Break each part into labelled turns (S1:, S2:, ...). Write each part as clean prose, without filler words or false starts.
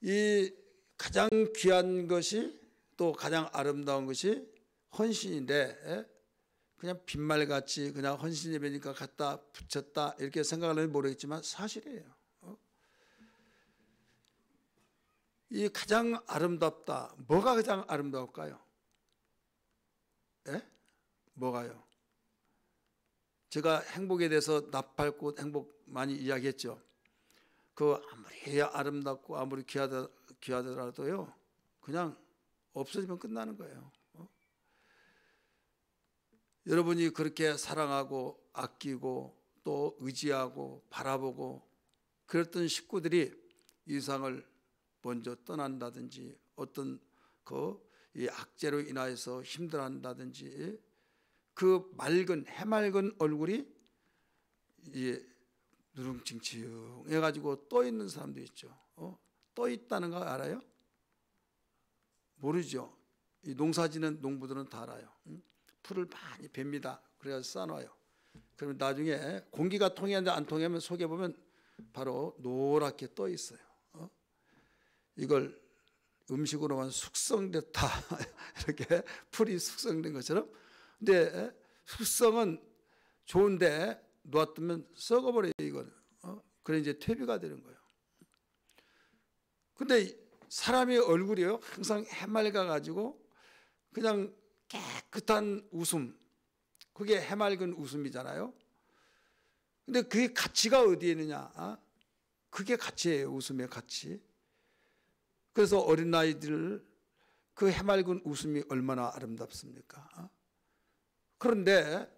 S1: 이 가장 귀한 것이 또 가장 아름다운 것이 헌신인데 그냥 빈말같이 그냥 헌신 예배니까 갖다 붙였다 이렇게 생각하려면 모르겠지만 사실이에요. 이 가장 아름답다. 뭐가 가장 아름다울까요? 예? 뭐가요? 제가 행복에 대해서 나팔꽃 행복 많이 이야기했죠. 그 아무리 아름답고 아무리 귀하더라도요, 그냥 없어지면 끝나는 거예요. 여러분이 그렇게 사랑하고 아끼고 또 의지하고 바라보고 그랬던 식구들이 이 세상을 먼저 떠난다든지 어떤 이 악재로 인하여서 힘들어한다든지 그 해맑은 얼굴이 이제 누룽칭칭 해가지고 떠 있는 사람도 있죠. 떠 있다는 거 알아요? 모르죠. 이 농사지는 농부들은 다 알아요. 풀을 많이 베니다. 그래서 싸놔요. 그러면 나중에 공기가 통하는데 안 통하면 속에 보면 바로 노랗게 떠 있어요. 이걸 음식으로만 숙성됐다 이렇게 풀이 숙성된 것처럼. 근데 숙성은 좋은데 놔두면 썩어버려요. 이거는. 그래 이제 퇴비가 되는 거예요. 근데 사람의 얼굴이요 항상 해맑아 가지고 그냥 깨끗한 웃음, 그게 해맑은 웃음이잖아요. 근데 그게 가치가 어디에 있느냐? 그게 가치예요. 웃음의 가치. 그래서 어린아이들 그 해맑은 웃음이 얼마나 아름답습니까? 그런데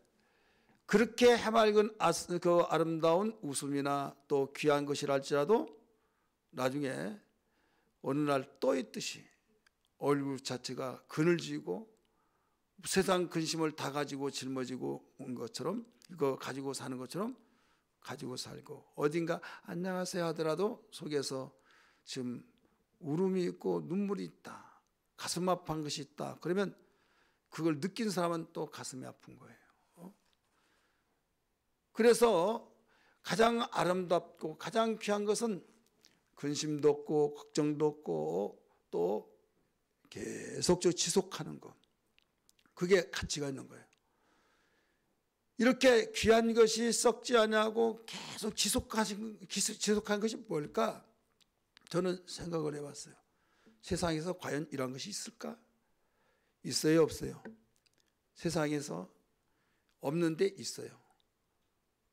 S1: 그렇게 해맑은 그 아름다운 웃음이나 또 귀한 것이라 할지라도 나중에 어느 날 떠 있듯이 얼굴 자체가 그늘지고 세상 근심을 다 가지고 짊어지고 온 것처럼 이거 가지고 사는 것처럼 가지고 살고 어딘가 안녕하세요 하더라도 속에서 지금 울음이 있고 눈물이 있다. 가슴 아픈 것이 있다. 그러면 그걸 느낀 사람은 또 가슴이 아픈 거예요. 그래서 가장 아름답고 가장 귀한 것은 근심도 없고 걱정도 없고 또 계속적으로 지속하는 것. 그게 가치가 있는 거예요. 이렇게 귀한 것이 썩지 않냐고 계속 지속한 것이 뭘까? 저는 생각을 해봤어요. 세상에서 과연 이런 것이 있을까? 있어요, 없어요? 세상에서 없는데 있어요.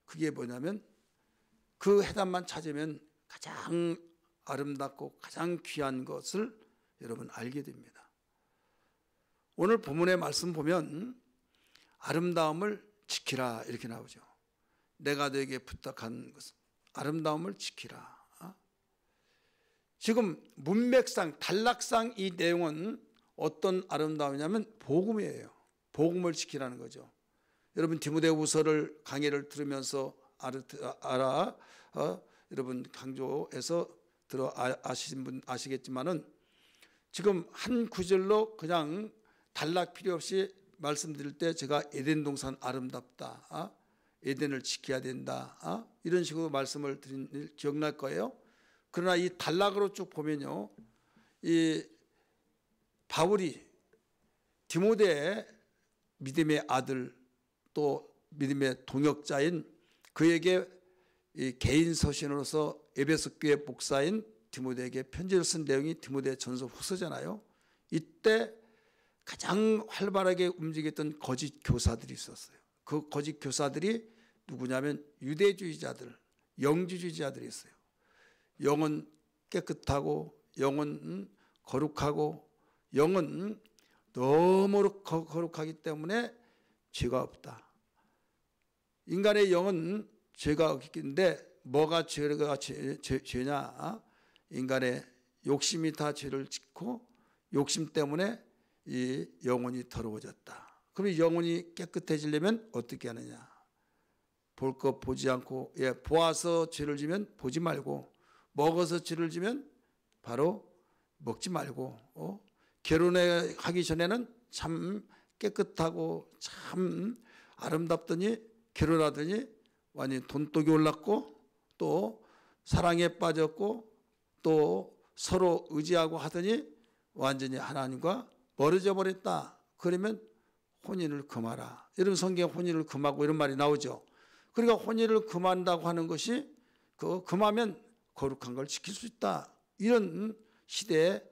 S1: 그게 뭐냐면 그 해답만 찾으면 가장 아름답고 가장 귀한 것을 여러분 알게 됩니다. 오늘 본문의 말씀 보면 아름다움을 지키라 이렇게 나오죠. 내가 너에게 부탁한 것은 아름다움을 지키라. 지금 문맥상 단락상 이 내용은 어떤 아름다움이냐면 복음이에요. 복음을 지키라는 거죠. 여러분 디모데후서를 강의를 들으면서 여러분 강조해서 아시는 분 아시겠지만은 지금 한 구절로 그냥 단락 필요 없이 말씀드릴 때 제가 에덴 동산 아름답다, 에덴을 지켜야 된다, 이런 식으로 말씀을 드린 일 기억날 거예요. 그러나 이 단락으로 쭉 보면요, 이 바울이 디모데의 믿음의 아들 또 믿음의 동역자인 그에게 이 개인 서신으로서 에베소 교회 목사인 디모데에게 편지를 쓴 내용이 디모데 전서 후서잖아요. 이때 가장 활발하게 움직였던 거짓 교사들이 있었어요. 그 거짓 교사들이 누구냐면 유대주의자들, 영주주의자들이 있어요. 영은 깨끗하고 영은 거룩하고 영은 너무 거룩하기 때문에 죄가 없다. 인간의 영은 죄가 없긴데 뭐가 죄냐? 인간의 욕심이 다 죄를 짓고 욕심 때문에 이 영혼이 더러워졌다. 그럼 영혼이 깨끗해지려면 어떻게 하느냐? 볼 것 보지 않고, 보아서 죄를 지면 보지 말고, 먹어서 죄를 지면 바로 먹지 말고, 결혼하기 전에는 참 깨끗하고 참 아름답더니 결혼하더니 완전히 돈독이 올랐고 또 사랑에 빠졌고 또 서로 의지하고 하더니 완전히 하나님과 멀어져 버렸다. 그러면 혼인을 금하라. 이런 성경에 혼인을 금하고 이런 말이 나오죠. 그러니까 혼인을 금한다고 하는 것이 그 금하면 거룩한 걸 지킬 수 있다. 이런 시대에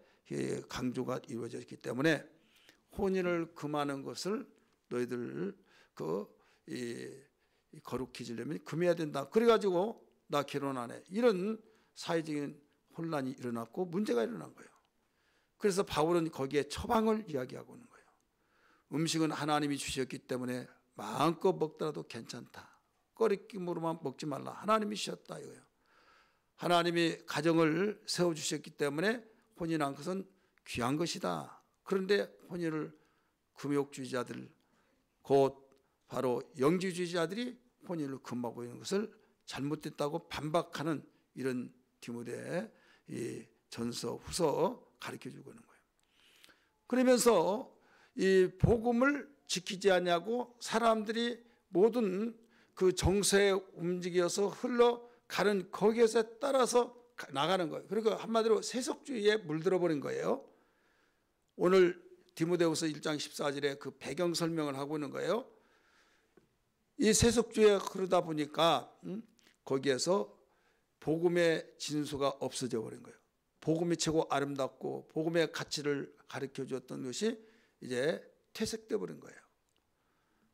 S1: 강조가 이루어졌기 때문에 혼인을 금하는 것을 너희들 거룩해지려면 금해야 된다. 그래가지고 나 결혼 안 해. 이런 사회적인 혼란이 일어났고 문제가 일어난 거예요. 그래서 바울은 거기에 처방을 이야기하고 있는 거예요. 음식은 하나님이 주셨기 때문에 마음껏 먹더라도 괜찮다. 꺼리낌으로만 먹지 말라. 하나님이 주셨다 이거예요. 하나님이 가정을 세워주셨기 때문에 혼인한 것은 귀한 것이다. 그런데 혼인을 금욕주의자들, 곧 바로 영지주의자들이 혼인을 금하고 있는 것을 잘못됐다고 반박하는 이런 디모데 전서 후서 가르쳐주고 있는 거예요. 그러면서 이 복음을 지키지 않냐고 사람들이 모든 그 정서에 움직여서 흘러가는 거기에서 따라서 나가는 거예요. 그리고 한마디로 세속주의에 물들어 버린 거예요. 오늘 디모데후서 1장 14절에 그 배경 설명을 하고 있는 거예요. 이 세속주의에 흐르다 보니까 거기에서 복음의 진수가 없어져 버린 거예요. 복음이 최고 아름답고 복음의 가치를 가르쳐 주었던 것이 이제 퇴색돼 버린 거예요.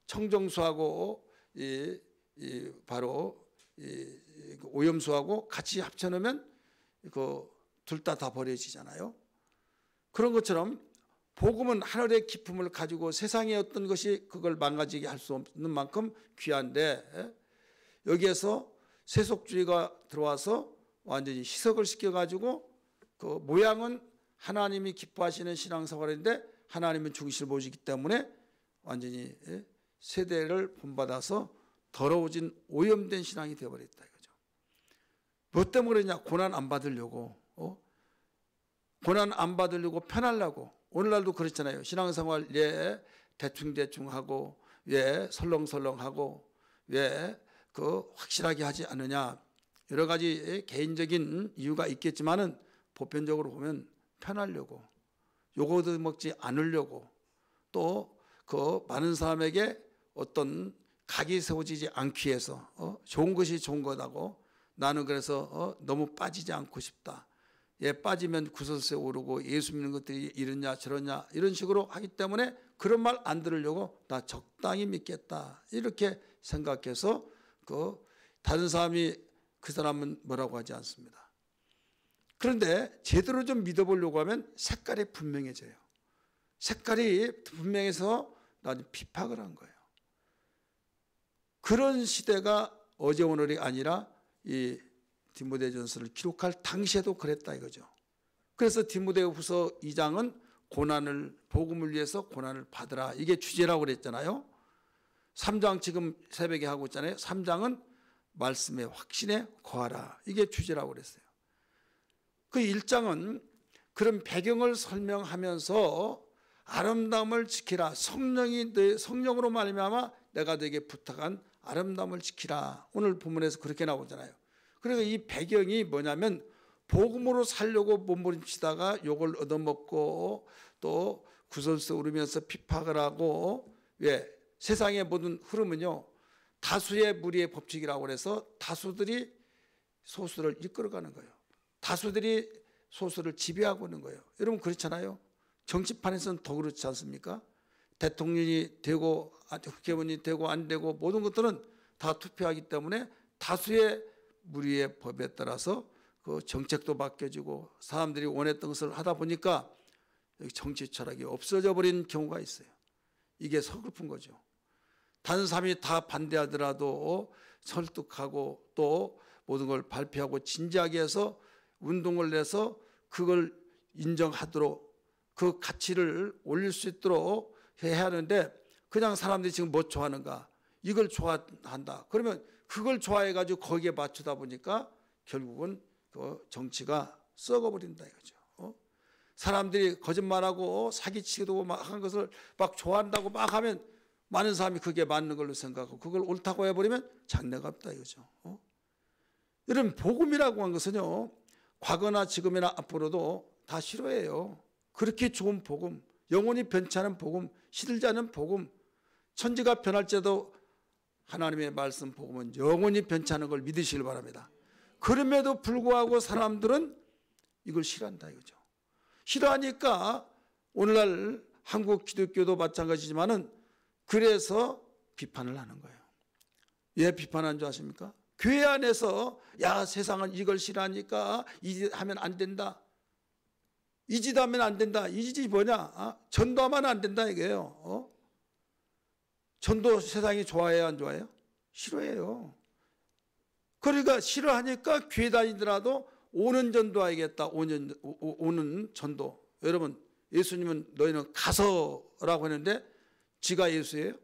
S1: 청정수하고 바로 오염수하고 같이 합쳐놓으면 둘 다 버려지잖아요. 그런 것처럼 복음은 하늘의 기품을 가지고 세상의 어떤 것이 그걸 망가지게 할 수 없는 만큼 귀한데 여기에서 세속주의가 들어와서 완전히 희석을 시켜가지고 그 모양은 하나님이 기뻐하시는 신앙생활인데 하나님은 중심을 보시기 때문에 완전히 세대를 본받아서 더러워진 오염된 신앙이 되어버렸다 이거죠. 뭐 때문에 그러냐? 고난 안 받으려고, 고난 안 받으려고 편하려고. 오늘날도 그렇잖아요. 신앙생활 대충대충 하고 설렁설렁하고 확실하게 하지 않느냐. 여러 가지 개인적인 이유가 있겠지만은 보편적으로 보면 편하려고, 요거도 먹지 않으려고, 또 그 많은 사람에게 어떤 각이 세워지지 않기 위해서 좋은 것이 좋은 거다고, 나는 그래서 너무 빠지지 않고 싶다. 빠지면 구설수에 오르고 예수 믿는 것들이 이러냐 저러냐 이런 식으로 하기 때문에 그런 말 안 들으려고 나 적당히 믿겠다 이렇게 생각해서 다른 사람이 그 사람은 뭐라고 하지 않습니다. 그런데 제대로 좀 믿어보려고 하면 색깔이 분명해져요. 색깔이 분명해서 나는 피박을 한 거예요. 그런 시대가 어제 오늘이 아니라 이 디모데전서를 기록할 당시에도 그랬다 이거죠. 그래서 디모데후서 2장은 고난을, 복음을 위해서 고난을 받으라, 이게 주제라고 그랬잖아요. 3장 지금 새벽에 하고 있잖아요. 3장은 말씀의 확신에 거하라, 이게 주제라고 그랬어요. 그 1장은 그런 배경을 설명하면서 아름다움을 지키라, 성령으로 말미암아 내가 너에게 부탁한 아름다움을 지키라, 오늘 본문에서 그렇게 나오잖아요. 그러니까 이 배경이 뭐냐면 복음으로 살려고 몸부림치다가 욕을 얻어먹고 또 구설수 오르면서 피박을 하고, 세상의 모든 흐름은요 다수의 무리의 법칙이라고 해서 다수들이 소수를 이끌어가는 거예요. 다수들이 소수를 지배하고 있는 거예요. 여러분 그렇잖아요. 정치판에서는 더 그렇지 않습니까? 대통령이 되고 국회의원이 되고 안 되고 모든 것들은 다 투표하기 때문에 다수의 무리의 법에 따라서 그 정책도 바뀌어지고 사람들이 원했던 것을 하다 보니까 정치 철학이 없어져 버린 경우가 있어요. 이게 서글픈 거죠. 다른 사람이 다 반대하더라도 설득하고 또 모든 걸 발표하고 진지하게 해서 운동을 내서 그걸 인정하도록 그 가치를 올릴 수 있도록 해야 하는데, 그냥 사람들이 지금 뭐 좋아하는가, 이걸 좋아한다. 그러면 그걸 좋아해가지고 거기에 맞추다 보니까 결국은 그 정치가 썩어버린다 이거죠. 사람들이 거짓말하고 사기치기도 막 한 것을 막 좋아한다고 막 하면 많은 사람이 그게 맞는 걸로 생각하고 그걸 옳다고 해버리면 장래가 없다 이거죠. 이런 복음이라고 한 것은요, 과거나 지금이나 앞으로도 다 싫어해요. 그렇게 좋은 복음, 영원히 변치 않은 복음, 시들지 않은 복음, 천지가 변할지라도 하나님의 말씀 복음은 영원히 변치 않은 걸 믿으시길 바랍니다. 그럼에도 불구하고 사람들은 이걸 싫어한다 이거죠. 싫어하니까 오늘날 한국 기독교도 마찬가지지만은 그래서 비판을 하는 거예요. 왜 비판하는 줄 아십니까? 교회 안에서 야 세상은 이걸 싫어하니까 이 짓 하면 안 된다. 이 짓 하면 안 된다. 이 짓이 뭐냐? 전도하면 안 된다 이게요. 전도 세상이 좋아해요 안 좋아해요? 싫어해요. 그러니까 싫어하니까 교회 다니더라도 오는 전도하겠다. 오는 전도. 여러분 예수님은 너희는 가서라고 했는데 지가 예수예요?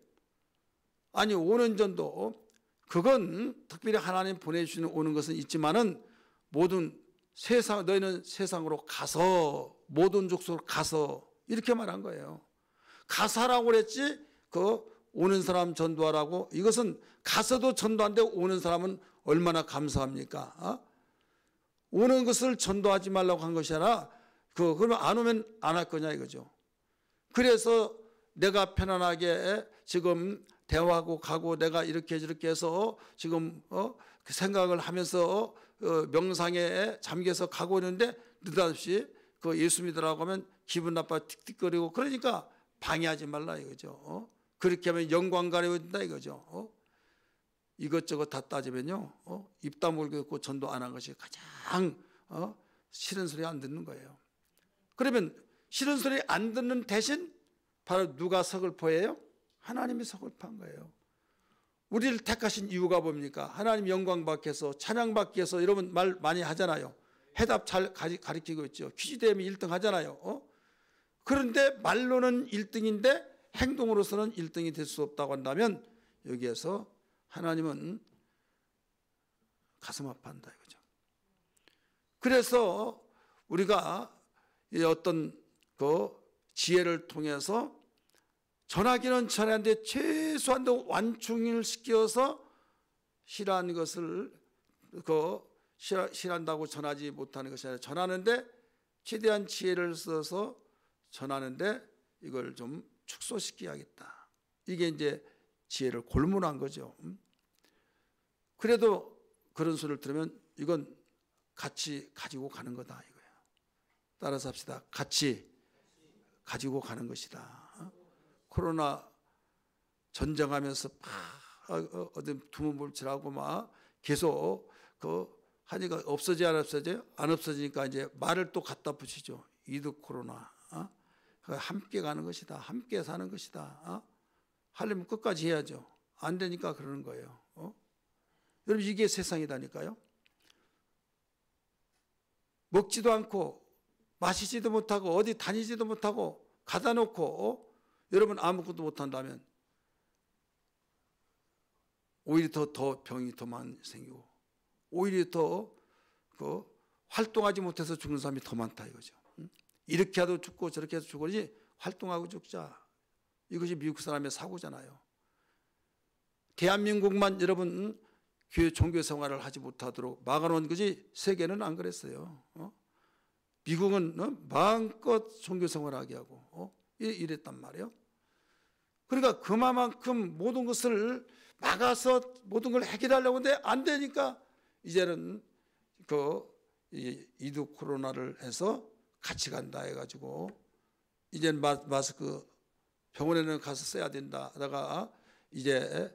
S1: 아니 오는 전도 그건 특별히 하나님 보내주시는 오는 것은 있지만은 모든 세상 너희는 세상으로 가서 모든 족속으로 가서 이렇게 말한 거예요. 가사라고 그랬지 그 오는 사람 전도하라고. 이것은 가서도 전도한데 오는 사람은 얼마나 감사합니까? 오는 것을 전도하지 말라고 한 것이 아니라 그러면 안 오면 안 할 거냐 이거죠. 그래서 내가 편안하게 지금 대화하고 가고 내가 이렇게 저렇게 해서 지금 그 생각을 하면서 명상에 잠겨서 가고 있는데 느닷없이 그 예수 믿으라고 하면 기분 나빠 틱틱거리고 그러니까 방해하지 말라 이거죠. 그렇게 하면 영광 가려진다 이거죠. 이것저것 다 따지면요 입 다물고 있고 전도 안 한 것이 가장 싫은 소리 안 듣는 거예요. 그러면 싫은 소리 안 듣는 대신 바로 누가 서글퍼해요? 하나님이 서글퍼한 거예요. 우리를 택하신 이유가 뭡니까? 하나님 영광 받기 위해서 찬양 받기 위해서 여러분 말 많이 하잖아요. 해답 잘 가르치고 있죠. 퀴즈 대회면 1등 하잖아요. 그런데 말로는 1등인데 행동으로서는 1등이 될 수 없다고 한다면 여기에서 하나님은 가슴 아파한다 이거죠. 그래서 우리가 어떤 그 지혜를 통해서 전하기는 전하는데 최소한도 완충을 시켜서 싫어하는 것을 싫어한다고 전하지 못하는 것이 아니라 전하는데 최대한 지혜를 써서 전하는데 이걸 좀 축소시켜야겠다. 이게 이제 지혜를 골문한 거죠. 그래도 그런 소리를 들으면 이건 같이 가지고 가는 거다 이거예요. 따라서 합시다. 같이 가지고 가는 것이다. 코로나 전쟁하면서 어디 두문불출하고 막 계속 하니까 없어져야 안 없어져요? 안 없어지니까 이제 말을 또 갖다 붙이죠. 이득 코로나. 함께 가는 것이다. 함께 사는 것이다. 하려면 끝까지 해야죠. 안 되니까 그러는 거예요. 여러분 이게 세상이다니까요. 먹지도 않고 마시지도 못하고 어디 다니지도 못하고 가다 놓고 여러분 아무것도 못한다면 오히려 더 병이 더 많이 생기고 오히려 더 활동하지 못해서 죽는 사람이 더 많다 이거죠. 이렇게 해도 죽고 저렇게 해도 죽으니 활동하고 죽자. 이것이 미국 사람의 사고잖아요. 대한민국만 여러분 교회 종교 생활을 하지 못하도록 막아놓은 것이 세계는 안 그랬어요. 미국은 마음껏 종교 생활하게 하고 이랬단 말이에요. 그러니까 그만큼 모든 것을 막아서 모든 걸 해결하려고 하는데 안 되니까 이제는 이두 코로나를 해서 같이 간다 해가지고 이제는 마스크 병원에는 가서 써야 된다 하다가 이제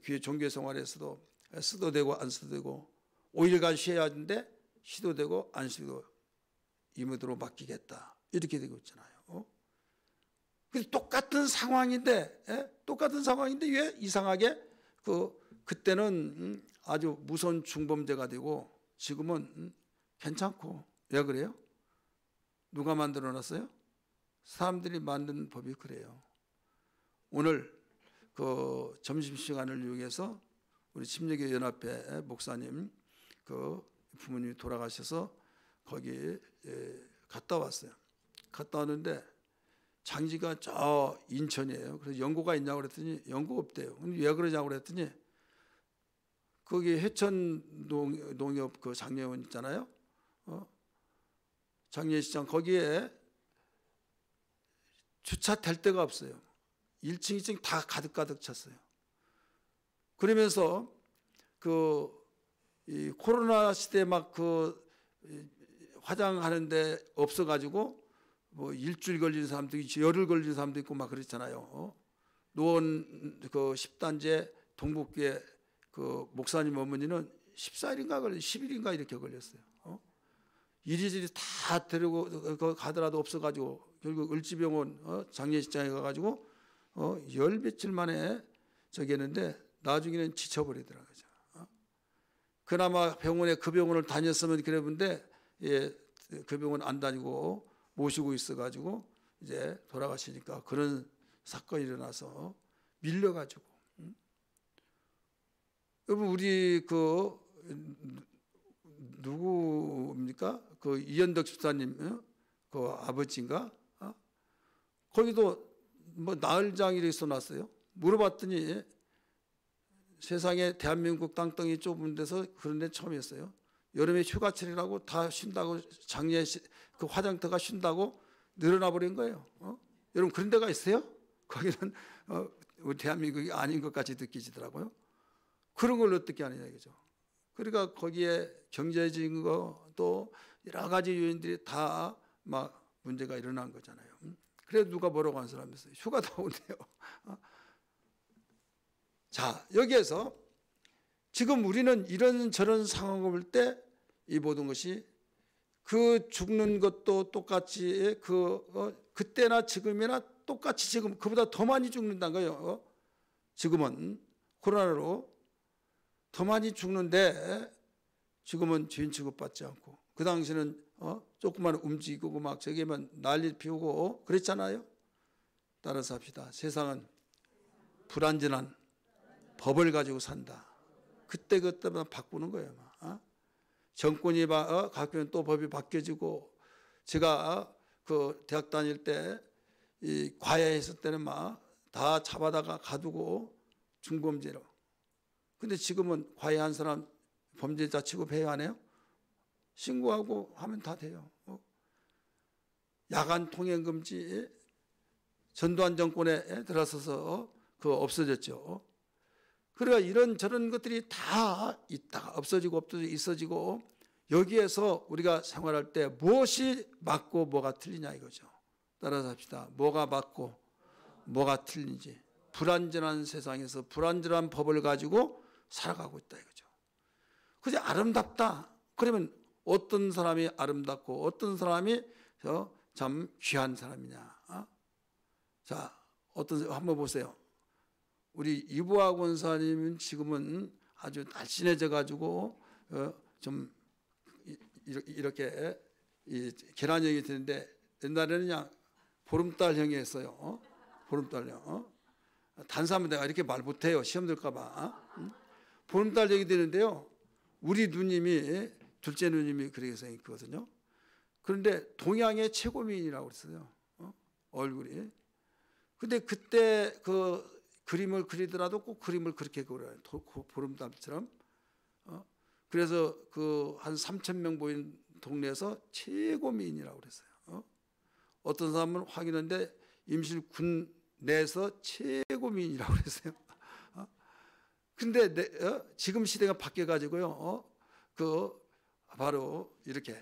S1: 교회 종교 생활에서도 써도 되고 안 써도 되고 5일간 쉬어야 하는데 쉬도 되고 안 쉬도 임의대로 맡기겠다 이렇게 되고 있잖아요. 똑같은 상황인데 왜 이상하게 그때는 아주 무서운 중범죄가 되고 지금은 괜찮고. 왜 그래요? 누가 만들어 놨어요? 사람들이 만든 법이 그래요. 오늘 점심시간을 이용해서 우리 침례교 연합회 목사님 부모님이 돌아가셔서 거기 갔다 왔어요. 갔다 왔는데 장지가 저 인천이에요. 그래서 연고가 있냐고 그랬더니 연고 없대요. 근데 왜 그러냐고 그랬더니 거기 해천 농협 장례원 있잖아요. 장례식장 거기에 주차될 데가 없어요. 1층, 2층 다 가득 찼어요. 그러면서 이 코로나 시대에 막 화장하는데 없어가지고 뭐 일주일 걸리는 사람도 있고 열흘 걸리는 사람도 있고 막 그랬잖아요. 노원 10단제 동북교회 목사님 어머니는 14일인가 10일인가 이렇게 걸렸어요. 이리저리 다 데리고 가더라도 없어가지고 결국 을지병원 장례식장에 가가지고 열 며칠 만에 저기 했는데 나중에는 지쳐버리더라고요. 그나마 병원에 그 병원을 다녔으면 그랬는데 그 병원 안 다니고 모시고 있어가지고 이제 돌아가시니까 그런 사건이 일어나서 밀려가지고. 여러분 우리 누구입니까? 이현덕 집사님 아버지인가? 거기도 뭐 나흘장일에 있어놨어요. 물어봤더니 세상에 대한민국 땅덩이 좁은 데서 그런 데 처음이었어요. 여름에 휴가철이라고 다 쉰다고 그 화장터가 쉰다고 늘어나 버린 거예요. 여러분 그런 데가 있어요? 거기는 우리 대한민국이 아닌 것 같이 느끼시더라고요. 그런 걸 어떻게 하느냐 이거죠. 그러니까 거기에 경제적인 거 또 여러 가지 요인들이 다 막 문제가 일어난 거잖아요. 그래도 누가 뭐라고 하는 사람이 있어요. 휴가 다 온대요. 자, 여기에서 지금 우리는 이런 저런 상황을 볼 때 이 모든 것이 죽는 것도 똑같이 그때나 지금이나 똑같이 지금 그보다 더 많이 죽는다는 거예요. 지금은 코로나로 더 많이 죽는데 지금은 죄인 취급받지 않고 그 당시는 조금만 움직이고 막 저기만 난리 피우고 그랬잖아요. 따라서 합시다. 세상은 불완전한 법을 가지고 산다. 그때마다 바꾸는 거예요. 정권이 바뀌면 또 법이 바뀌어지고 제가 대학 다닐 때 이 과외 했을 때는 막 다 잡아다가 가두고 중범죄로. 근데 지금은 과외한 사람 범죄자 취급해야 하네요. 신고하고 하면 다 돼요. 야간 통행 금지 전두환 정권에 들어서서 없어졌죠. 그러니까 이런 저런 것들이 다 있다가 없어지고 있어지고 여기에서 우리가 생활할 때 무엇이 맞고 뭐가 틀리냐 이거죠. 따라서 합시다. 뭐가 맞고 뭐가 틀린지. 불완전한 세상에서 불완전한 법을 가지고 살아가고 있다 이거죠. 그게 아름답다. 그러면 어떤 사람이 아름답고 어떤 사람이 참 귀한 사람이냐. 자, 한번 보세요. 우리 이부학 원사님은 지금은 아주 날씬해져 가지고 좀 이렇게 계란형이 되는데 옛날에는 그냥 보름달형이었어요. 보름달형. 단사하면 내가 이렇게 말 못해요. 시험 들까봐. 보름달형이 되는데요. 우리 누님이 둘째 누님이 그렇게 생겼거든요. 그런데 동양의 최고미인이라고 그랬어요. 얼굴이. 근데 그때 그림을 그리더라도 꼭 그림을 그렇게 그려요. 보름달처럼. 그래서 한 3,000명 보이는 동네에서 최고미인이라고 그랬어요. 어떤 사람은 확인했는데 임실군 내에서 최고미인이라고 그랬어요. 근데 지금 시대가 바뀌어가지고요. 바로 이렇게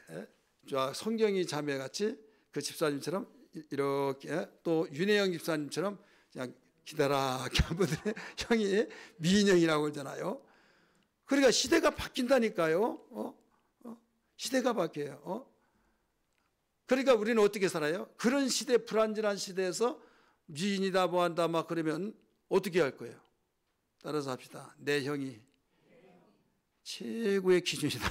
S1: 성경이 자매같이 그 집사님처럼 이렇게 또 윤혜영 집사님처럼 그냥 기다랗게 한 분들의 형이 미인형이라고 그러잖아요. 그러니까 시대가 바뀐다니까요. 시대가 바뀌어요. 그러니까 우리는 어떻게 살아요? 그런 시대, 불완전한 시대에서 미인이다 뭐한다 막 그러면 어떻게 할 거예요? 따라서 합시다. 내 형이 최고의 기준이다.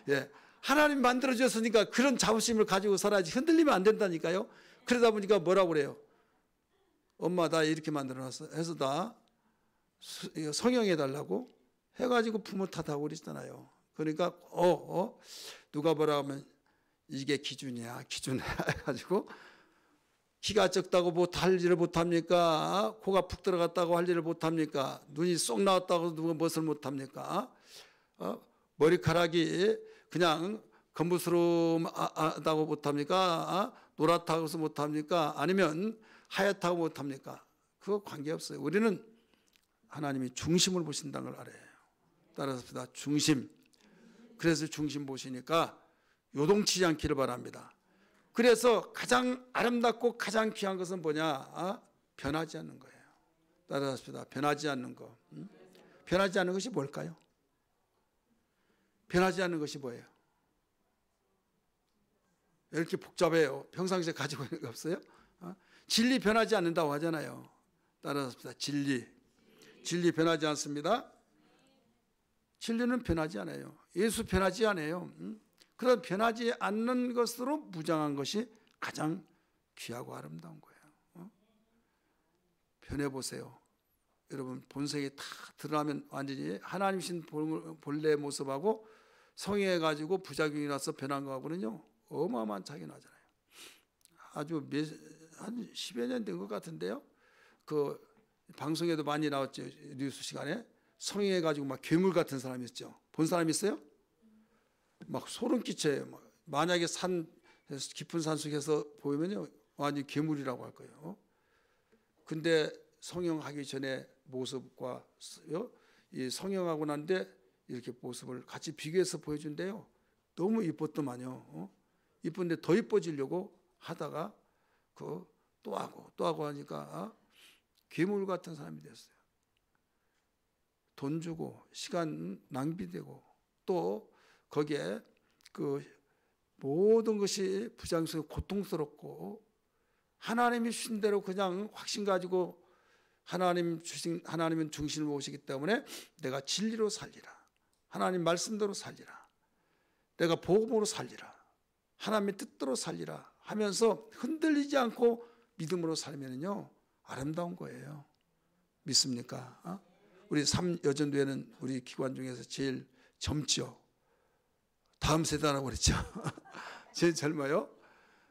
S1: 예, 하나님 만들어줬으니까 그런 자부심을 가지고 살아야지. 흔들리면 안 된다니까요. 그러다 보니까 뭐라고 그래요? 엄마 나 이렇게 만들어놨어 해서 다 성형해달라고 해가지고 부모 탓하고 그러잖아요. 그러니까 누가 뭐라 하면 이게 기준이야 해가지고 키가 적다고 뭐 할 일을 못합니까? 코가 푹 들어갔다고 할 일을 못합니까? 눈이 쏙 나왔다고 누가 무엇을 못합니까? 머리카락이 그냥 검부스름하다고 못합니까? 노랗다고 해서 못합니까? 아니면 하얗다고 못합니까? 그거 관계없어요. 우리는 하나님이 중심을 보신다는 걸 알아요. 따라서 중심. 그래서 중심 보시니까 요동치지 않기를 바랍니다. 그래서 가장 아름답고 가장 귀한 것은 뭐냐? 변하지 않는 거예요. 따라서 변하지 않는 거. 변하지 않는 것이 뭘까요? 변하지 않는 것이 뭐예요? 이렇게 복잡해요. 평상시에 가지고 있는 거 없어요? 진리 변하지 않는다고 하잖아요. 따라서 진리 변하지 않습니다. 진리는 변하지 않아요. 예수 변하지 않아요. 그런 변하지 않는 것으로 무장한 것이 가장 귀하고 아름다운 거예요. 변해보세요. 여러분 본성이 다 드러나면 완전히 하나님이신 본래 모습하고 성행해가지고 부작용이 나서 변한 거하고는요 어마어마한 차이가 나잖아요. 아주 한 10여 년 된 것 같은데요. 그 방송에도 많이 나왔죠. 뉴스 시간에 성행해가지고 막 괴물 같은 사람이 있죠. 본 사람 있어요? 막 소름 끼쳐요. 만약에 깊은 산 속에서 보이면요 완전 괴물이라고 할 거예요. 근데 성형하기 전에 모습과 이 성형하고 난데 이렇게 모습을 같이 비교해서 보여준대요. 너무 이뻤더만요. 이쁜데 더 이뻐지려고 하다가 또 하고 하니까 괴물 같은 사람이 됐어요. 돈 주고 시간 낭비되고 또 거기에 그 모든 것이 부장스럽고 고통스럽고 하나님이 주신 대로 그냥 확신 가지고 하나님은 중심을 모시기 때문에 내가 진리로 살리라. 하나님 말씀대로 살리라. 내가 복음으로 살리라. 하나님의 뜻대로 살리라 하면서 흔들리지 않고 믿음으로 살면은요 아름다운 거예요. 믿습니까? 우리 3여전도회는 우리 기관 중에서 제일 젊죠. 다음 세대라고 그랬죠. 제일 젊어요.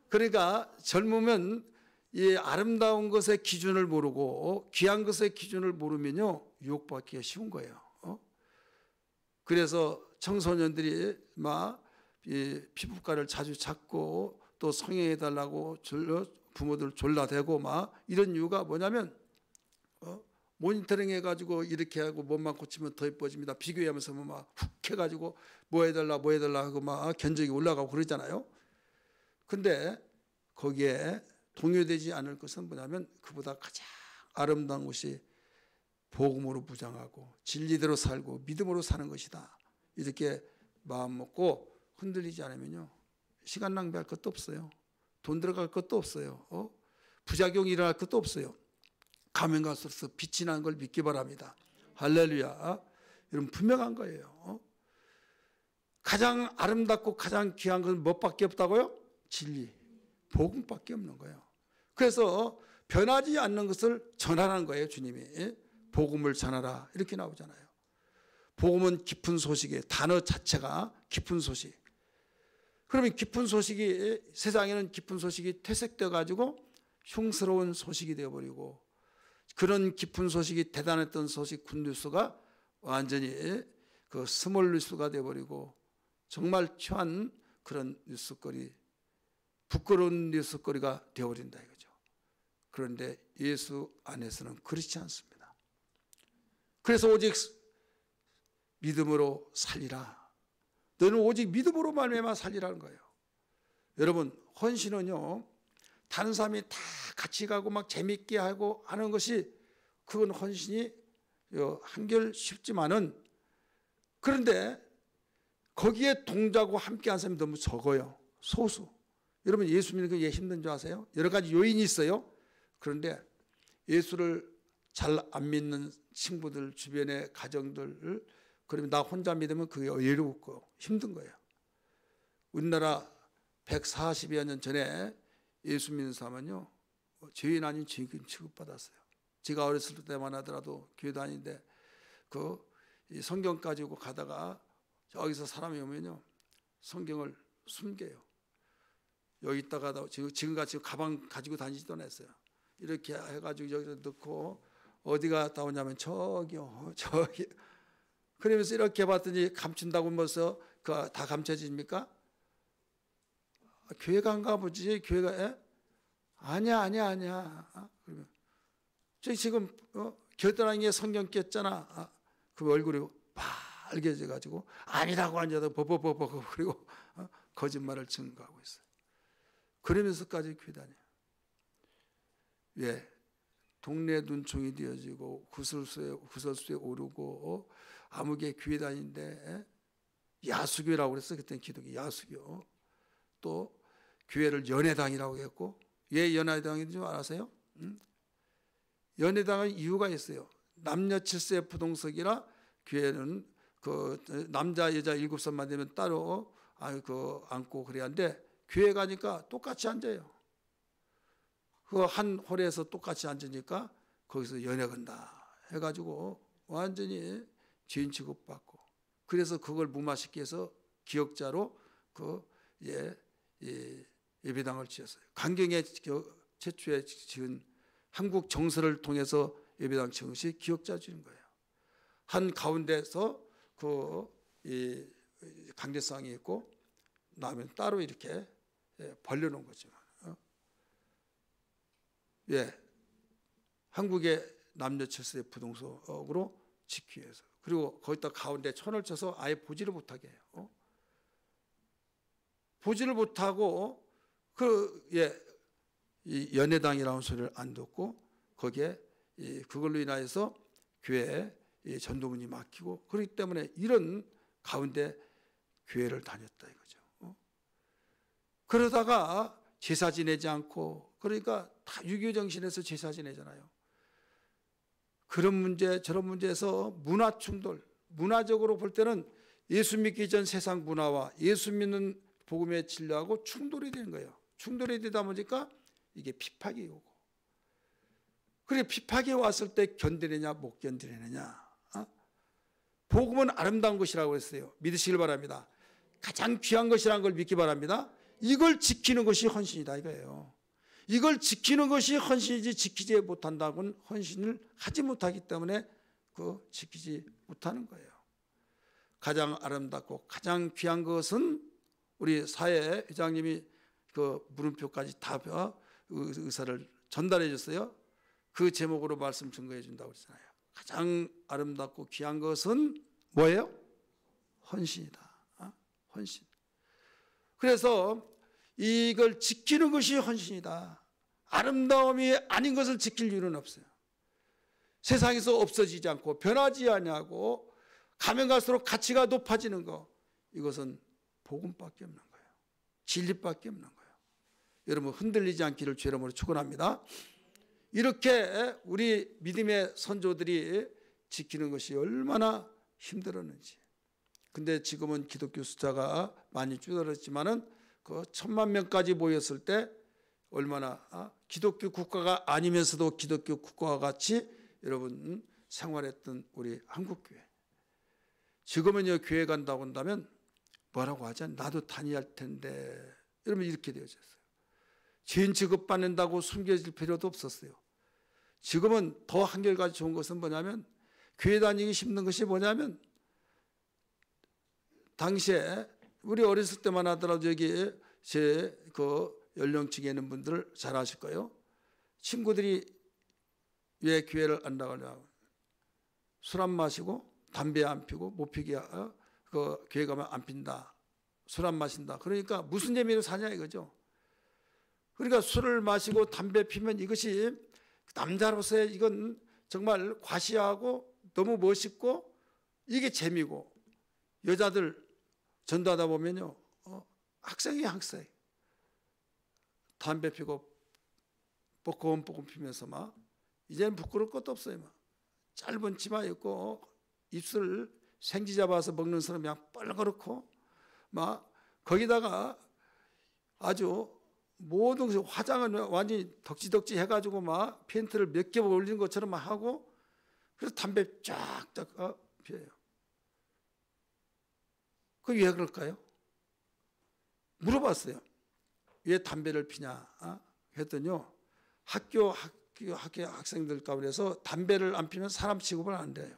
S1: 그러니까 젊으면 이 아름다운 것의 기준을 모르고 귀한 것의 기준을 모르면요 유혹받기가 쉬운 거예요. 그래서 청소년들이 막 이 피부과를 자주 찾고 또 성형해달라고 부모들 졸라대고 막 이런 이유가 뭐냐면 모니터링 해가지고 이렇게 하고 몸만 고치면 더 예뻐집니다. 비교하면서 막 훅 해가지고 뭐 해달라 하고 막 견적이 올라가고 그러잖아요. 근데 거기에 동요되지 않을 것은 뭐냐면 그보다 가장 아름다운 것이 복음으로 무장하고 진리대로 살고 믿음으로 사는 것이다. 이렇게 마음 먹고 흔들리지 않으면요 시간 낭비할 것도 없어요. 돈 들어갈 것도 없어요. 부작용이 일어날 것도 없어요. 가면 갈수록 빛이 나는 걸 믿기 바랍니다. 할렐루야. 여러분 분명한 거예요. 가장 아름답고 가장 귀한 건 뭐밖에 없다고요? 진리, 복음밖에 없는 거예요. 그래서 변하지 않는 것을 전하라는 거예요. 주님이 복음을 전하라 이렇게 나오잖아요. 복음은 깊은 소식이에요. 단어 자체가 깊은 소식. 그러면 깊은 소식이 세상에는 깊은 소식이 퇴색되어 가지고 흉스러운 소식이 되어버리고 그런 깊은 소식이 대단했던 소식 굿뉴스가 완전히 그 스몰 뉴스가 되어버리고 정말 취한 그런 뉴스거리 부끄러운 뉴스거리가 되어버린다 이거죠. 그런데 예수 안에서는 그렇지 않습니다. 그래서 오직 믿음으로 살리라. 너는 오직 믿음으로 말미암아 살리라는 거예요. 여러분 헌신은요 다른 사람이 다 같이 가고 막 재밌게 하고 하는 것이 그건 헌신이 한결 쉽지만은 그런데 거기에 동조하고 함께한 사람이 너무 적어요. 소수. 여러분 예수 믿는 게 힘든 줄 아세요? 여러 가지 요인이 있어요. 그런데 예수를 잘 안 믿는 친구들 주변의 가정들을 그러면 나 혼자 믿으면 그게 어려웠고 힘든 거예요. 우리나라 140여 년 전에 예수 믿는 사람은요 죄인 아닌 죄인 취급받았어요. 제가 어렸을 때만 하더라도 교회 다니는데 그 성경 가지고 가다가 저기서 사람이 오면요 성경을 숨겨요. 여기 있다가 지금같이 가방 가지고 다니지도 않았어요. 이렇게 해가지고 여기서 넣고 어디 갔다 오냐면 저기요 저기 그러면서 이렇게 봤더니 감춘다고 벌써 다 감춰집니까? 교회가 안 가보지. 교회가 아니야. 그러면 저 지금 겨드랑이에 성경 꼈잖아. 그 얼굴이 빨개져 가지고 아니라고 앉아도 버버버버 그리고 거짓말을 증거하고 있어요. 그러면서까지 교회 다녀요. 왜? 동네 눈총이 되어지고 구설수에 오르고 아무개 교회 다니는데 야수교라고 그랬어. 그때는 기독교 야수교. 또 교회를 연회당이라고 했고, 왜 연회당인지 아세요? 연회당은 이유가 있어요. 남녀 7세 부동석이라 교회는 그 남자 여자 7살만 되면 따로 앉고 그래야 하는데, 교회 가니까 똑같이 앉아요. 그 한 홀에서 똑같이 앉으니까 거기서 연회 건다 해가지고 완전히 죄인 취급받고, 그래서 그걸 무마시키 해서 기억자로 예배당을 지었어요. 강경에 최초에 지은 한국 정서를 통해서 예배당 지은 것이 기억자 지은 거예요. 한 가운데서 강대상이 있고 나면 따로 이렇게 벌려놓은 거죠. 한국의 남녀 7세 부동석으로 지키기 위해서. 그리고 거기다 가운데 천을 쳐서 아예 보지를 못하게 해요. 보지를 못하고 이 연회당이라는 소리를 안 듣고 거기에 그걸로 인하여서 교회에 전도문이 막히고, 그렇기 때문에 이런 가운데 교회를 다녔다 이거죠. 그러다가 제사 지내지 않고, 그러니까 다 유교 정신에서 제사 지내잖아요. 그런 문제 저런 문제에서 문화 충돌, 문화적으로 볼 때는 예수 믿기 전 세상 문화와 예수 믿는 복음의 진리하고 충돌이 되는 거예요. 충돌이 되다 보니까 이게 핍박이 오고, 그래 핍박이 왔을 때 견디느냐 못 견디느냐. 복음은 아름다운 것이라고 했어요. 믿으시길 바랍니다. 가장 귀한 것이라는 걸 믿기 바랍니다. 이걸 지키는 것이 헌신이다 이거예요. 이걸 지키는 것이 헌신이지, 지키지 못한다고는 헌신을 하지 못하기 때문에 지키지 못하는 거예요. 가장 아름답고 가장 귀한 것은 우리 사회 회장님이 물음표까지 다 의사를 전달해 줬어요. 그 제목으로 말씀 증거해 준다고 그랬잖아요. 가장 아름답고 귀한 것은 뭐예요? 헌신이다. 헌신. 그래서 이걸 지키는 것이 헌신이다. 아름다움이 아닌 것을 지킬 이유는 없어요. 세상에서 없어지지 않고 변하지 않냐고 가면 갈수록 가치가 높아지는 거, 이것은 복음밖에 없는 거예요. 진리밖에 없는 거예요. 여러분 흔들리지 않기를 주의 이름으로 축원합니다. 이렇게 우리 믿음의 선조들이 지키는 것이 얼마나 힘들었는지. 근데 지금은 기독교 숫자가 많이 줄어들었지만은 1,000만 명까지 모였을 때 얼마나 기독교 국가가 아니면서도 기독교 국가와 같이 여러분 생활했던 우리 한국교회. 지금은요, 교회 간다고 한다면 뭐라고 하지? 나도 다녀야 할 텐데. 여러분 이렇게 되어졌어요. 죄인 취급받는다고 숨겨질 필요도 없었어요. 지금은 더 한결같이 좋은 것은 뭐냐면, 교회 다니기 힘든 것이 뭐냐면, 당시에 우리 어렸을 때만 하더라도 여기 제 연령층에 있는 분들 잘 아실 거예요. 친구들이 왜 교회를 안 나가냐고, 술 안 마시고 담배 안 피고 못 피게 교회 가면 안 핀다, 술 안 마신다. 그러니까 무슨 재미로 사냐 이거죠. 그러니까 술을 마시고 담배 피면 이것이 남자로서의 이건 정말 과시하고 너무 멋있고 이게 재미고, 여자들 전도하다 보면요, 학생이 학생 담배 피고 뽀꼼뽀꼼 피면서 막 이제는 부끄러울 것도 없어요. 막 짧은 치마 입고 입술 생지 잡아서 먹는 사람이 그냥 뻘겋고 막 거기다가 아주 모든 것을 화장은 완전히 덕지덕지 해가지고 막 팬트를 몇 개 올린 것처럼 막 하고, 그래서 담배 쫙쫙 피워요. 그 왜 그럴까요? 물어봤어요. 왜 담배를 피냐 했더니요, 학교 학생들 가운데서 담배를 안 피면 사람 취급을 안 돼요.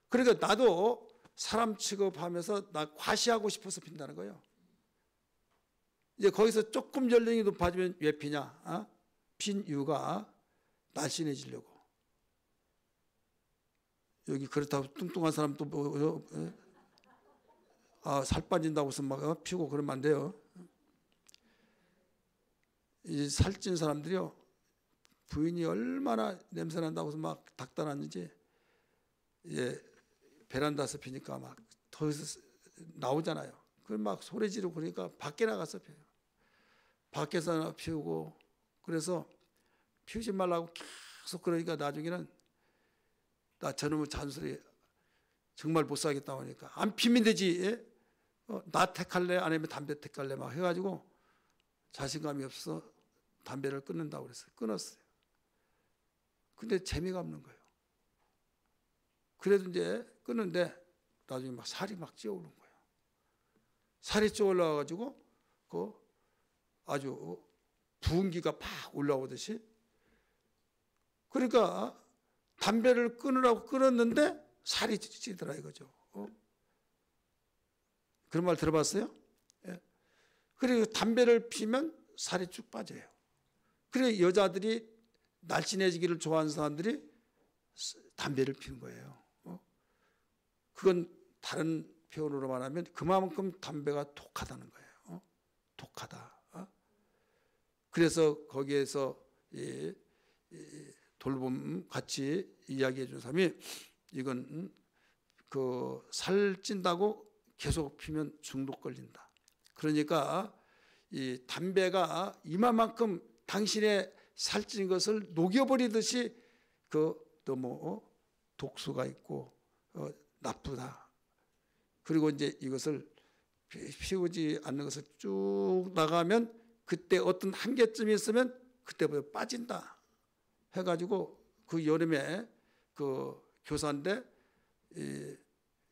S1: 그러니까 나도 사람 취급하면서 나 과시하고 싶어서 핀다는 거예요. 이제 거기서 조금 연령이 높아지면 왜 피냐? 핀 이유가 날씬해지려고. 여기 그렇다고 뚱뚱한 사람 또 뭐, 살 빠진다고 해서 막 피고 그러면 안 돼요. 이 살찐 사람들이요, 부인이 얼마나 냄새 난다고 해서 막 닥달하는지, 이제 베란다에서 피니까 막 더 나오잖아요. 그럼 막 소리 지르고 그러니까 밖에 나가서 피워요. 밖에서 피우고, 그래서 피우지 말라고 계속 그러니까 나중에는 나 저놈의 잔소리 정말 못 사겠다고 하니까 안 피면 되지. 예? 나 택할래? 아니면 담배 택할래? 막 해가지고 자신감이 없어 담배를 끊는다고 그랬어요. 끊었어요. 근데 재미가 없는 거예요. 그래도 이제 끊는데 나중에 막 살이 막 찌어오르는 거예요. 살이 찌어 올라와가지고 그 아주 부은기가 팍 올라오듯이, 그러니까 담배를 끊으라고 끊었는데 살이 찌더라 이거죠. 그런 말 들어봤어요? 예. 그리고 담배를 피면 살이 쭉 빠져요. 그래 여자들이 날씬해지기를 좋아하는 사람들이 담배를 피는 거예요. 그건 다른 표현으로 말하면 그만큼 담배가 독하다는 거예요. 독하다. 그래서 거기에서 돌봄 같이 이야기해 준 사람이 이건 그 살찐다고 계속 피면 중독 걸린다. 그러니까 이 담배가 이만큼 당신의 살찐 것을 녹여버리듯이 너무 독소가 있고 나쁘다. 그리고 이제 이것을 피우지 않는 것을 쭉 나가면 그때 어떤 한계점이 있으면 그때부터 빠진다 해가지고 그 여름에 그 교사인데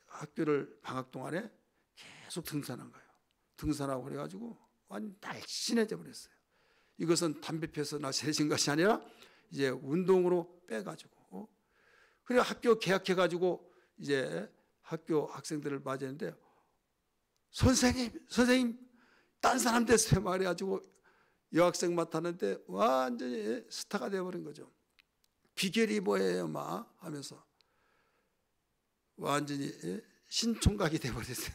S1: 학교를 방학 동안에 계속 등산한 거예요. 등산하고 그래가지고 완전 날씬해져 버렸어요. 이것은 담배 피워서 날씬해진 것이 아니라 이제 운동으로 빼가지고. 그래 학교 개학해가지고 이제 학교 학생들을 맞이했는데 선생님 딴 사람 됐어요 말해가지고 여학생 맡았는데 완전히 스타가 되어버린 거죠. 비결이 뭐예요 막 하면서 완전히 신총각이 되어버렸어요.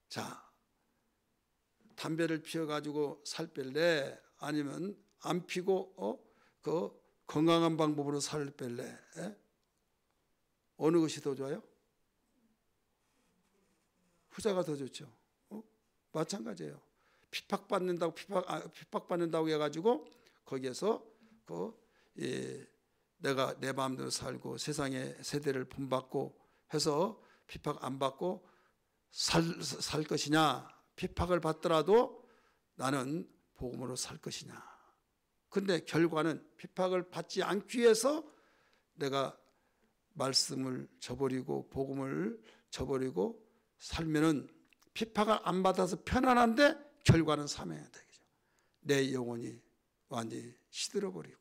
S1: 자, 담배를 피워가지고 살 뺄래? 아니면 안 피고 그 건강한 방법으로 살 뺄래? 어느 것이 더 좋아요? 후자가 더 좋죠. 마찬가지예요. 핍박받는다고 해가지고 거기에서 내가 내 마음대로 살고 세상의 세대를 본받고 해서 핍박 안 받고 살 것이냐, 핍박을 받더라도 나는 복음으로 살 것이냐. 근데 결과는 핍박을 받지 않기 위해서 내가 말씀을 저버리고 복음을 저버리고 살면은 핍박을 안 받아서 편안한데 결과는 사명이 되겠죠. 내 영혼이 완전히 시들어버리고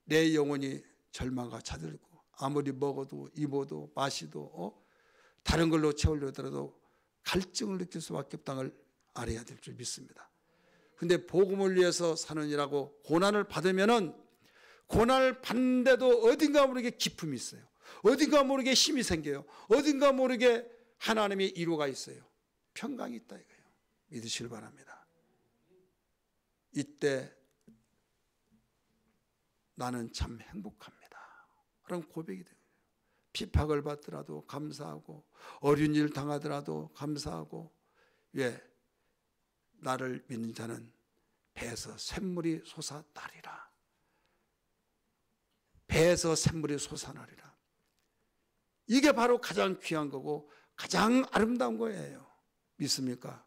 S1: 내 영혼이 절망과 차들고 아무리 먹어도 입어도 마시도 다른 걸로 채우려더라도 갈증을 느낄 수밖에 없다는 걸 알아야 될 줄 믿습니다. 근데 복음을 위해서 사느니라고 고난을 받으면은 고난을 받는데도 어딘가 모르게 기쁨이 있어요. 어딘가 모르게 힘이 생겨요. 어딘가 모르게 하나님의 이루가 있어요. 평강이 있다 이거예요. 믿으시길 바랍니다. 이때 나는 참 행복합니다. 그런 고백이 돼요. 핍박을 받더라도 감사하고 어려운 일 당하더라도 감사하고, 왜? 나를 믿는 자는 배에서 샘물이 솟아나리라. 배에서 샘물이 솟아나리라. 이게 바로 가장 귀한 거고 가장 아름다운 거예요. 믿습니까?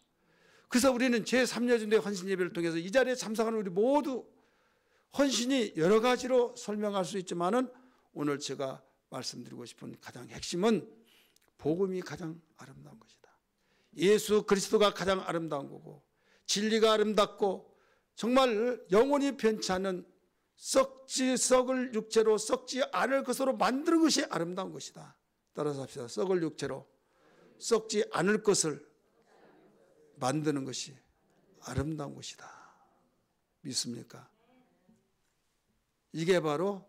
S1: 그래서 우리는 제3여중대 헌신 예배를 통해서 이 자리에 참석하는 우리 모두 헌신이 여러 가지로 설명할 수 있지만은 오늘 제가 말씀드리고 싶은 가장 핵심은 복음이 가장 아름다운 것이다. 예수 그리스도가 가장 아름다운 거고 진리가 아름답고 정말 영원히 변치 않는 썩을 육체로 썩지 않을 것으로 만드는 것이 아름다운 것이다. 따라서 합시다. 썩을 육체로 썩지 않을 것을 만드는 것이 아름다운 것이다. 믿습니까? 이게 바로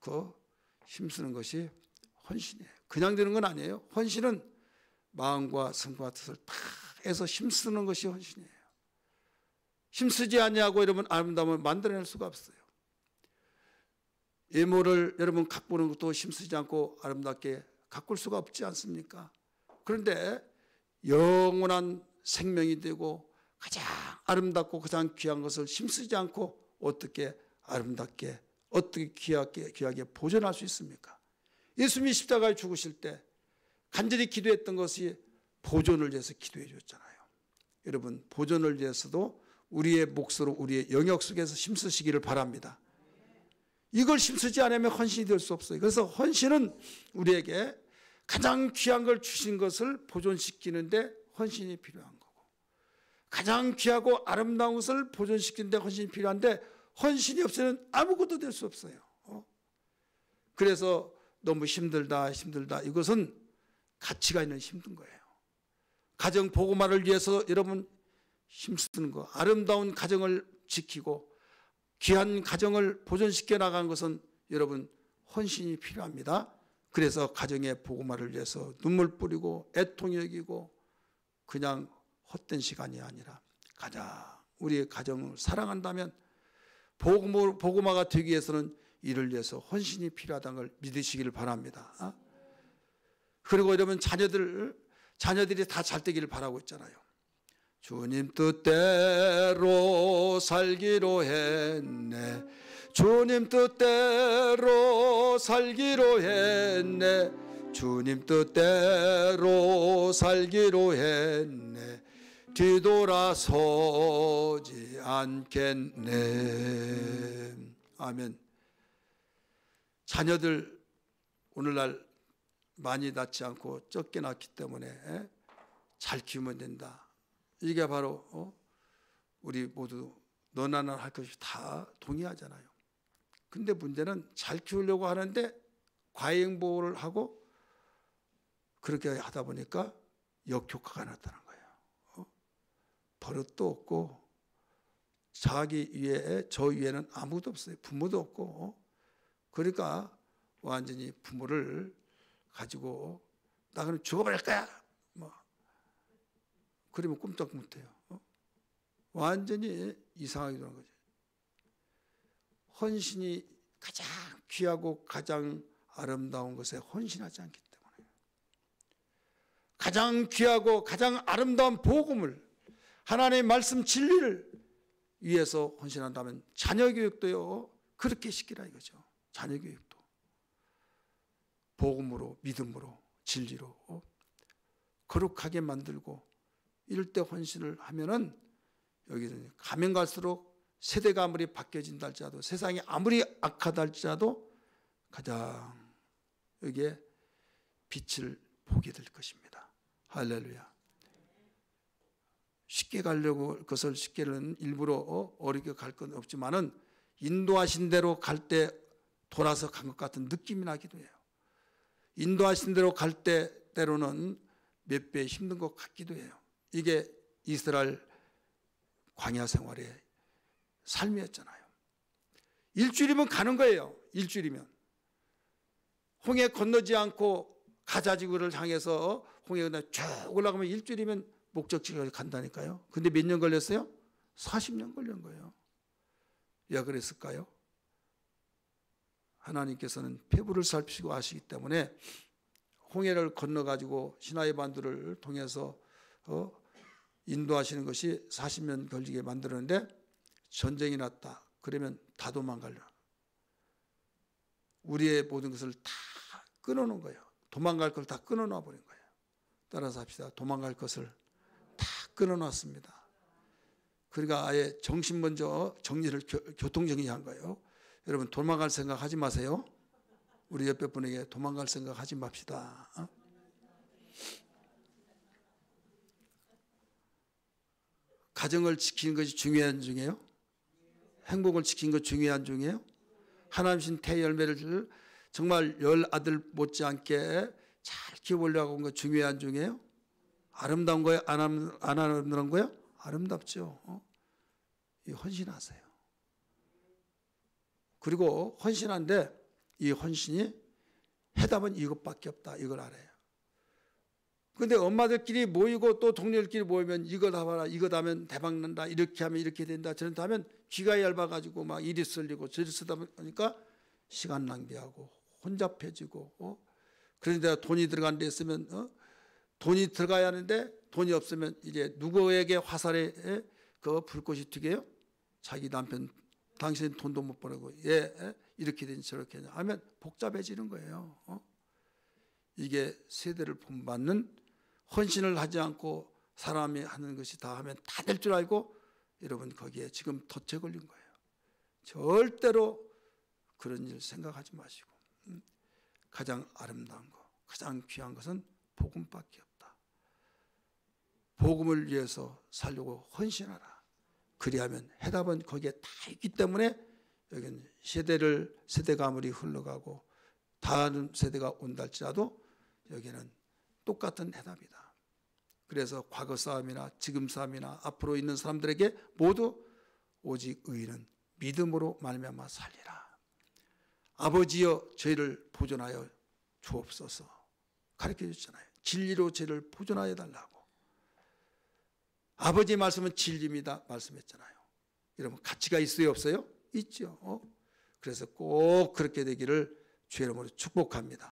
S1: 그 힘쓰는 것이 헌신이에요. 그냥 되는 건 아니에요. 헌신은 마음과 성과 뜻을 다 해서 힘쓰는 것이 헌신이에요. 힘쓰지 않냐고 여러분 아름다움을 만들어낼 수가 없어요. 외모를 여러분 가꾸는 것도 힘쓰지 않고 아름답게 가꿀 수가 없지 않습니까? 그런데 영원한 생명이 되고 가장 아름답고 가장 귀한 것을 힘쓰지 않고 어떻게 아름답게 어떻게 귀하게 보존할 수 있습니까? 예수님이 십자가에 죽으실 때 간절히 기도했던 것이 보존을 위해서 기도해 줬잖아요. 여러분 보존을 위해서도 우리의 몫으로 우리의 영역 속에서 힘쓰시기를 바랍니다. 이걸 힘쓰지 않으면 헌신이 될 수 없어요. 그래서 헌신은 우리에게 가장 귀한 걸 주신 것을 보존시키는데 헌신이 필요한 거고, 가장 귀하고 아름다운 것을 보존시키는데 헌신이 필요한데 헌신이 없으면 아무것도 될 수 없어요. 그래서 너무 힘들다 이것은 가치가 있는 힘든 거예요. 가정 복음화를 위해서 여러분 힘쓰는 거, 아름다운 가정을 지키고 귀한 가정을 보존시켜 나가는 것은 여러분 헌신이 필요합니다. 그래서 가정의 복음화를 위해서 눈물 뿌리고 애통이 여기고 그냥 헛된 시간이 아니라 가장 우리의 가정을 사랑한다면 복음화가 되기 위해서는 이를 위해서 헌신이 필요하다는 걸 믿으시기를 바랍니다. 그리고 여러분 자녀들이 다 잘 되기를 바라고 있잖아요. 주님 뜻대로 살기로 했네. 주님 뜻대로 살기로 했네. 주님 뜻대로 살기로 했네. 뒤돌아서지 않겠네. 아멘. 자녀들 오늘날 많이 낳지 않고 적게 낳기 때문에 잘 키우면 된다. 이게 바로 우리 모두 너나 나나 할 것이 다 동의하잖아요. 근데 문제는 잘 키우려고 하는데 과잉보호를 하고 그렇게 하다 보니까 역효과가 나타난 거예요. 버릇도 없고 자기 위에 저 위에는 아무도 없어요. 부모도 없고 그러니까 완전히 부모를 가지고 나 그럼 죽어버릴 거야 뭐 그러면 꼼짝 못해요. 완전히 이상하게 되는 거죠. 헌신이 가장 귀하고 가장 아름다운 것에 헌신하지 않기 때문에 가장 귀하고 가장 아름다운 복음을 하나님의 말씀 진리를 위해서 헌신한다면 자녀 교육도요 그렇게 시키라 이거죠. 자녀 교육도 복음으로 믿음으로 진리로 거룩하게 만들고 이럴 때 헌신을 하면은 여기는 가면 갈수록 세대가 아무리 바뀌어진다 할지라도 세상이 아무리 악하다 할지라도 가장 여기에 빛을 보게 될 것입니다. 할렐루야. 쉽게 가려고 그것을 쉽게는 일부러 어렵게 갈 건 없지만은 인도하신 대로 갈 때 돌아서 간 것 같은 느낌이 나기도 해요. 인도하신 대로 갈 때 때로는 몇 배 힘든 것 같기도 해요. 이게 이스라엘 광야 생활의 삶이었잖아요. 일주일이면 가는 거예요. 일주일이면. 홍해 건너지 않고 가자지구를 향해서 홍해 건너 쭉 올라가면 일주일이면 목적지까지 간다니까요. 근데 몇 년 걸렸어요? 40년 걸린 거예요. 왜 그랬을까요? 하나님께서는 폐부를 살피시고 아시기 때문에 홍해를 건너가지고 시나이 반도를 통해서 인도하시는 것이 40년 걸리게 만들었는데 전쟁이 났다. 그러면 다 도망가려. 우리의 모든 것을 다 끊어놓은 거예요. 도망갈 걸 다 끊어놔 버린 거예요. 따라서 합시다. 도망갈 것을 다 끊어놨습니다. 그러니까 아예 정신 먼저 정리를 교통정리한 거예요. 여러분 도망갈 생각 하지 마세요. 우리 옆에 분에게 도망갈 생각 하지 맙시다. 가정을 지키는 것이 중요한 중이에요. 행복을 지키는 것 중요한 중이에요. 하나님 신 태열매를 정말 열 아들 못지않게 잘 키워보려고 한 거 중요한 중이에요. 아름다운 거예요? 안 아름다운 거예요? 아름답죠. 헌신하세요. 그리고 헌신한데 이 헌신이 해답은 이것밖에 없다. 이걸 알아요. 근데 엄마들끼리 모이고 또 동료들끼리 모이면 이거 하봐라, 이거 하면 대박 난다, 이렇게 하면 이렇게 된다, 저런다 하면 귀가 얇아가지고 막 이리 쓸리고 저리 쓰다 보니까 시간 낭비하고 혼잡해지고 그런데 돈이 들어간 데 있으면 돈이 들어가야 하는데 돈이 없으면 이제 누구에게 화살에 그 불꽃이 튀게요? 자기 남편, 당신 돈도 못 보내고 이렇게 되니 저렇게 되니 하면 복잡해지는 거예요. 이게 세대를 본받는 헌신을 하지 않고 사람이 하는 것이 다 하면 다 될 줄 알고 여러분 거기에 지금 덫에 걸린 거예요. 절대로 그런 일 생각하지 마시고 가장 아름다운 것, 가장 귀한 것은 복음밖에 없다. 복음을 위해서 살려고 헌신하라. 그리하면 해답은 거기에 다 있기 때문에 여기는 세대가 아무리 흘러가고 다른 세대가 온다 할지라도 여기는 똑같은 해답이다. 그래서 과거 싸움이나 지금 싸움이나 앞으로 있는 사람들에게 모두 오직 의인은 믿음으로 말미암아 살리라. 아버지여 저희를 보존하여 주옵소서 가르쳐 주잖아요. 진리로 저희를 보존하여 달라고. 아버지 말씀은 진리입니다 말씀했잖아요. 여러분 가치가 있어요 없어요? 있죠. 그래서 꼭 그렇게 되기를 주의 이름으로 축복합니다.